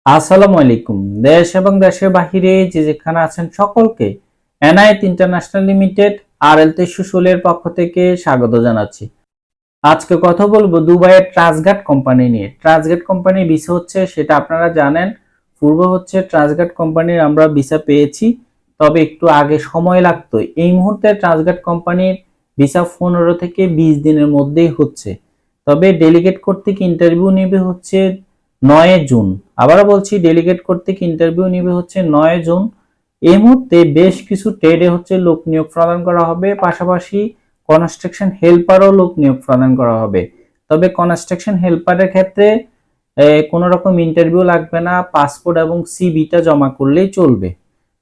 আসসালামু আলাইকুম। দেশ এবং দেশের বাহিরে যে যেখানে আছেন সকলকে এনআইটি ইন্টারন্যাশনাল লিমিটেড আরএল 2316 এর পক্ষ থেকে স্বাগত জানাচ্ছি। আজকে কথা বলবো দুবাইয়ের ট্রান্সগার্ড কোম্পানি নিয়ে। ট্রান্সগার্ড কোম্পানির ভিসা হচ্ছে সেটা আপনারা জানেন, পূর্ব হচ্ছে ট্রান্সগার্ড কোম্পানির আমরা ভিসা পেয়েছি, তবে একটু আগে সময় লাগতো। এই মুহূর্তে ট্রান্সগার্ড কোম্পানির ভিসা 15 থেকে 20 দিনের মধ্যেই হচ্ছে, তবে ডেলিগেট কর্তৃক ইন্টারভিউ নেবে হচ্ছে 9 জুন। আবারও বলছি, ডেলিগেট কর্তৃক ইন্টারভিউ নেবে হচ্ছে 9 জুন। এই মুহূর্তে বেশ কিছু ট্রেডে হচ্ছে লোক নিয়োগ প্রদান করা হবে, পাশাপাশি কনস্ট্রাকশন হেল্পারও লোক নিয়োগ প্রদান করা হবে। তবে কনস্ট্রাকশন হেল্পারের ক্ষেত্রে কোনো রকম ইন্টারভিউ লাগবে না, পাসপোর্ট এবং সিভিটা জমা করলেই চলবে।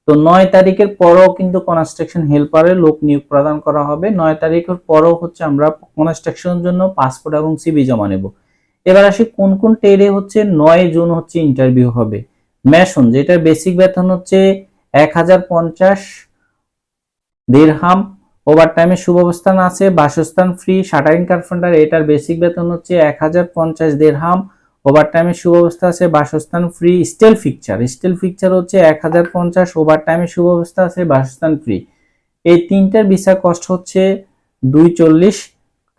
তো 9 তারিখের পরও কিন্তু কনস্ট্রাকশন হেল্পারের লোক নিয়োগ প্রদান করা হবে। 9 তারিখের পরও হচ্ছে আমরা কনস্ট্রাকশনের জন্য পাসপোর্ট এবং সিভি জমা নেব। এবার আসি কোন কোন ট্রেডে হচ্ছে 9 জুন হচ্ছে ইন্টারভিউ হবে। মেশন, যেটার বেসিক বেতন হচ্ছে 1050 দিরহাম, ওভারটাইমের সুব্যবস্থান আছে, বাসস্থান ফ্রি। শাটারিং কার্পেন্টার, এটার বেসিক বেতন হচ্ছে 1050 দিরহাম, ওভারটাইমের সুব্যবস্থা আছে, বাসস্থান ফ্রি। স্টিল ফিকচার হচ্ছে 1050, ওভারটাইমের সুব্যবস্থা আছে, বাসস্থান ফ্রি। এই তিনটার ভিসা কস্ট হচ্ছে 240।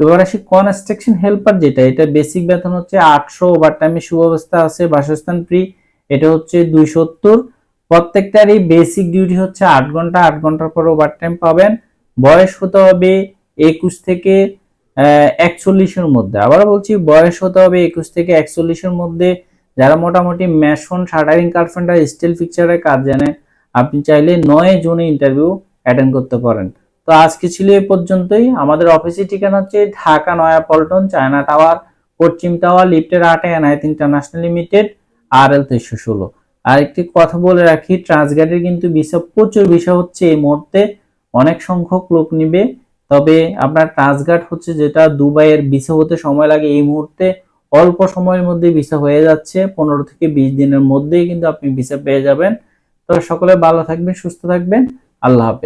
এবার আসি কনস্ট্রাকশন হেল্পার, যেটা এটা বেসিক বেতন হচ্ছে 800, ওভারটাইমের সুব্যবস্থা আছে, বাসস্থান ফ্রি। এটা হচ্ছে 270। প্রত্যেকটারই বেসিক ডিউটি হচ্ছে 8 ঘন্টা, 8 ঘন্টার পর ওভারটাইম পাবেন। বয়স হতে হবে 21 থেকে 41 এর মধ্যে। আবারও বলছি, বয়স হতে হবে 21 থেকে 41 এর মধ্যে। যারা মোটামুটি মেশন, শাটারিং কার্পেন্টার, স্টিল ফিকচারের কাজ জানেন, আপনি চাইলে 9 জুনে ইন্টারভিউ অ্যাটেন্ড করতে পারেন। তো আজকে ছিল এ পর্যন্তই। আমাদের অফিসের ঠিকানা হচ্ছে ঢাকা নয়াপল্টন, চায়না টাওয়ার, পশ্চিম টাওয়ার, লিফটের 8, এনআইটি ইন্টারন্যাশনাল লিমিটেড, আরএল 2316। আর একটি কথা বলে রাখি, ট্রান্সগার্ডের কিন্তু ভিসা প্রচুর ভিসা হচ্ছে এই মুহূর্তে, অনেক সংখ্যক লোক নিবে। তবে আপনার ট্রান্সগার্ড হচ্ছে যেটা দুবাইয়ের ভিসা হতে সময় লাগে, এই মুহূর্তে অল্প সময়ের মধ্যে ভিসা হয়ে যাচ্ছে, 15 থেকে 20 দিনের মধ্যেই কিন্তু আপনি ভিসা পেয়ে যাবেন। তো সকলে ভালো থাকবেন, সুস্থ থাকবেন। আল্লাহ হাফেজ।